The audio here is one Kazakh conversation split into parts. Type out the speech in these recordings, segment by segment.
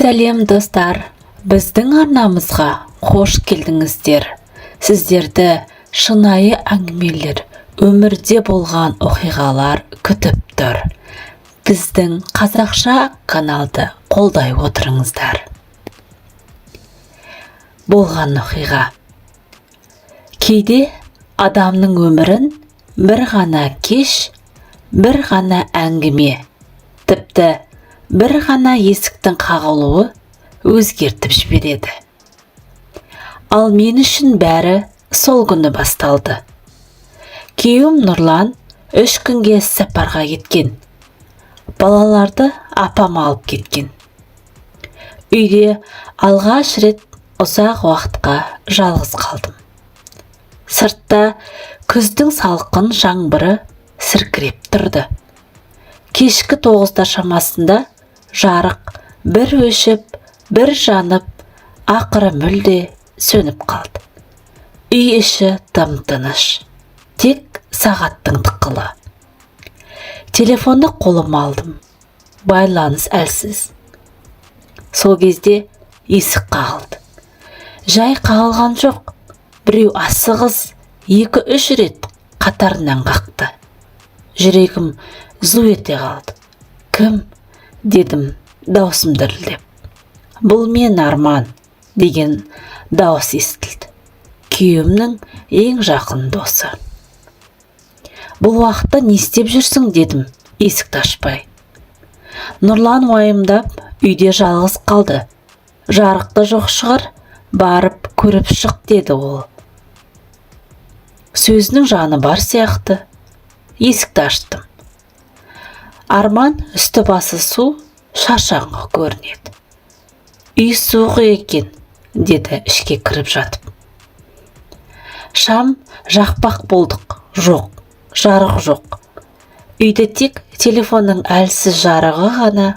Сәлем достар, біздің арнамызға қош келдіңіздер. Сіздерді шынайы әңгімелер, өмірде болған оқиғалар күтіп тұр. Біздің қазақша каналды қолдай отырыңыздар. Болған оқиға. Кейде адамның өмірін бір ғана кеш, бір ғана әңгіме, тіпті бір ғана есіктің қағылуы өзгертіп жібереді. Ал мен үшін бәрі сол күні басталды. Күйеуім Нұрлан 3 күнге сапарға кеткен. Балаларды апам алып кеткен. Үйде алғаш рет ұзақ уақытқа жалғыз қалдым. Сыртта күздің салқын жаңбыры сіркіреп тұрды. Кешкі 9-да шамасында жарық бір өшіп, бір жанып, ақыры мүлде сөніп қалды. Үй іші тым-тыныш, тек сағаттың тықылы. Телефонды қолыма алдым. Байланыс әлсіз. Сол кезде есік қағылды. Жай қағылған жоқ. Біреу асығыс 2-3 рет қатарынан қақты. Жүрегім зу ете қалды. Кім? Дедім, даусым дірілдеп. Бұл мен, Арман, деген дауыс естілді. Күйеуімнің ең жақын досы. Бұл уақытта не істеп жүрсің, дедім, есікті ашпай. Нұрлан уайымдап үйде жалғыз қалды. Жарықты жоқ шығар, барып көріп шық, деді ол. Сөзінің жаны бар сияқты. Есікті аштым. Арман үсті басы су, шаршаңқы көрінеді. Үй суық екен, деді ішке кіріп жатып. Шам жақпақ болдық. Жоқ, жарық жоқ. Үйде тек телефонның әлсіз жарығы ғана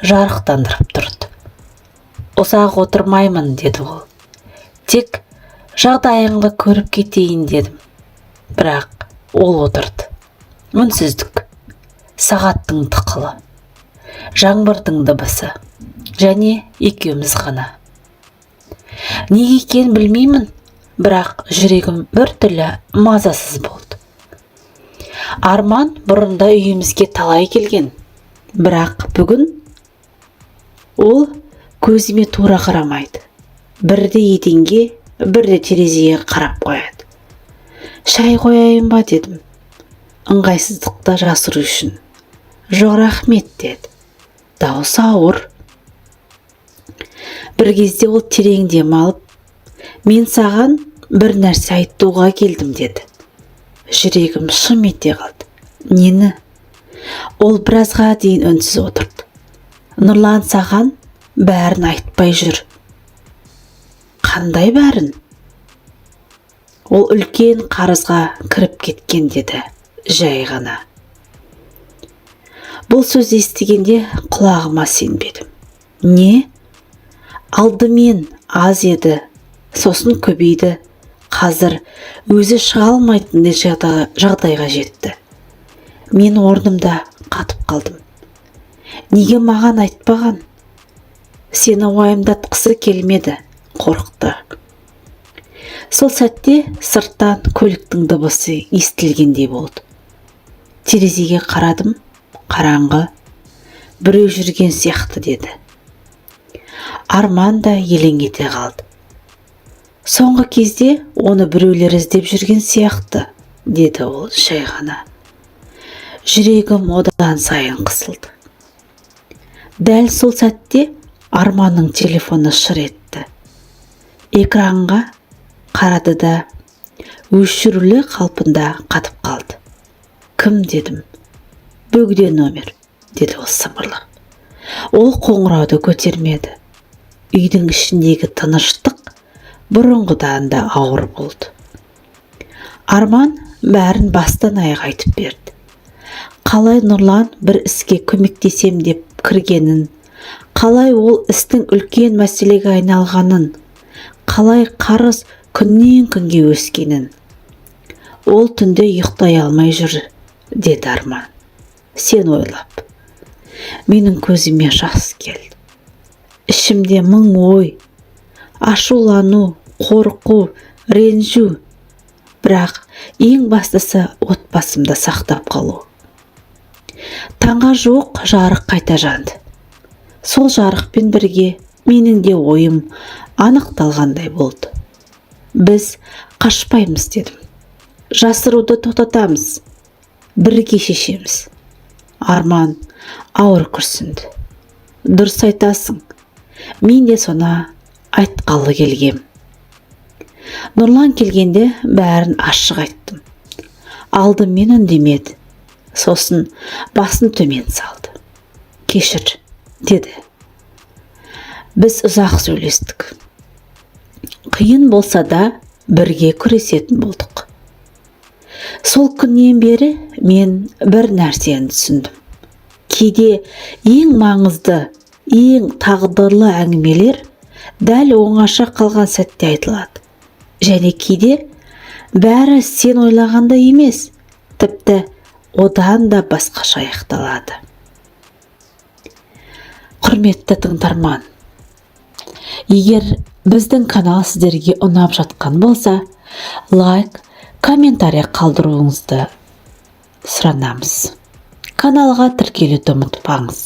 жарықтандырып тұрды. Ұзақ отырмаймын, деді ол. Тек жағдайыңды көріп кетейін, дедім. Бірақ ол отырды. Үнсіздік. Сағаттың тықылы. Жаңбырдың дыбысы. Және екеуміз ғана. Неге екенін білмеймін, бірақ жүрегім біртүрлі мазасыз болды. Арман бұрында үйімізге талай келген, бірақ бүгін ол көзіме тура қарамайды. Бірде еденге, бірде терезеге қарап қояды. Шай қояйын ба, дедім. Ыңғайсыздықты жасыру үшін. Жоқ, рахмет, деді. Дауысы ауыр. Бір кезде ол терең дем алып, мен саған бір нәрсе айтуға келдім, деді. Жүрегім шым ете қалды. Нені? Ол біразға дейін үнсіз отырды. Нұрлан саған бәрін айтпай жүр. Қандай бәрін? Ол үлкен қарызға кіріп кеткен, деді. Жай ғана. Бұл сөз естігенде құлағыма сенбедім. Не? Алдымен аз еді, сосын көбейді. Қазір өзі шыға алмайтын жағдайға жетті. Мен орнымда қатып қалдым. Неге маған айтпаған? Сені уайымдатқысы келмеді, қорықты. Сол сәтте сырттан көліктің дыбысы естілгендей болды. Терезеге қарадым, қараңғы, біреу жүрген сияқты, деді. Арман да елең ете қалды. Соңғы кезде оны біреулер іздеп жүрген сияқты, деді ол жай ғана. Жүрегім одан сайын қысылды. Дәл сол сәтте Арманның телефоны шыр етті. Экранға қарады да өшірулі қалпында қатып қалды. Кім, дедім. Бөгде номер, деді ол сыбырлап. Ол қоңырауды көтермеді. Үйдің ішіндегі тыныштық бұрынғыдан да ауыр болды. Арман бәрін бастан аяқ айтып берді. Қалай Нұрлан бір іске көмектесем деп кіргенін, қалай ол істің үлкен мәселеге айналғанын, қалай қарыз күннен күнге өскенін. Ол түнде ұйықтай алмай жүр, деді Арман. Сен ойлап. Менің көзіме жас келді. ішімде мың ой, ашулану, қорқу, ренжу. Бірақ ең бастысы отбасымда сақтап қалу. Таңға жуық жарық қайта жанды. Сол жарықпен бірге менің де ойым анықталғандай болды. Біз қашпаймыз дедім. Жасыруды тоқтатамыз. Бірге шешеміз. Арман ауыр күрсінді. Дұрыс айтасың. Мен де соны айтқалы келгем. Нұрлан келгенде бәрін ашық айттым. Алдымен үндемеді. Сосын басын төмен салды. Кешір, деді. Біз ұзақ сөйлестік. Қиын болса да бірге күресетін болдық. Сол күннен бері мен бір нәрсені түсіндім. Кейде ең маңызды, ең тағдырлы әңгімелер дәл оңаша қалған сәтте айтылады. Және кейде бәрі сен ойлағанда емес, тіпті одан да басқаша аяқталады. Құрметті тыңдарман, егер біздің канал сіздерге ұнап жатқан болса, лайк, комментарий қалдыруыңызды сұранамыз. Каналға тіркелуді ұмытпаңыз.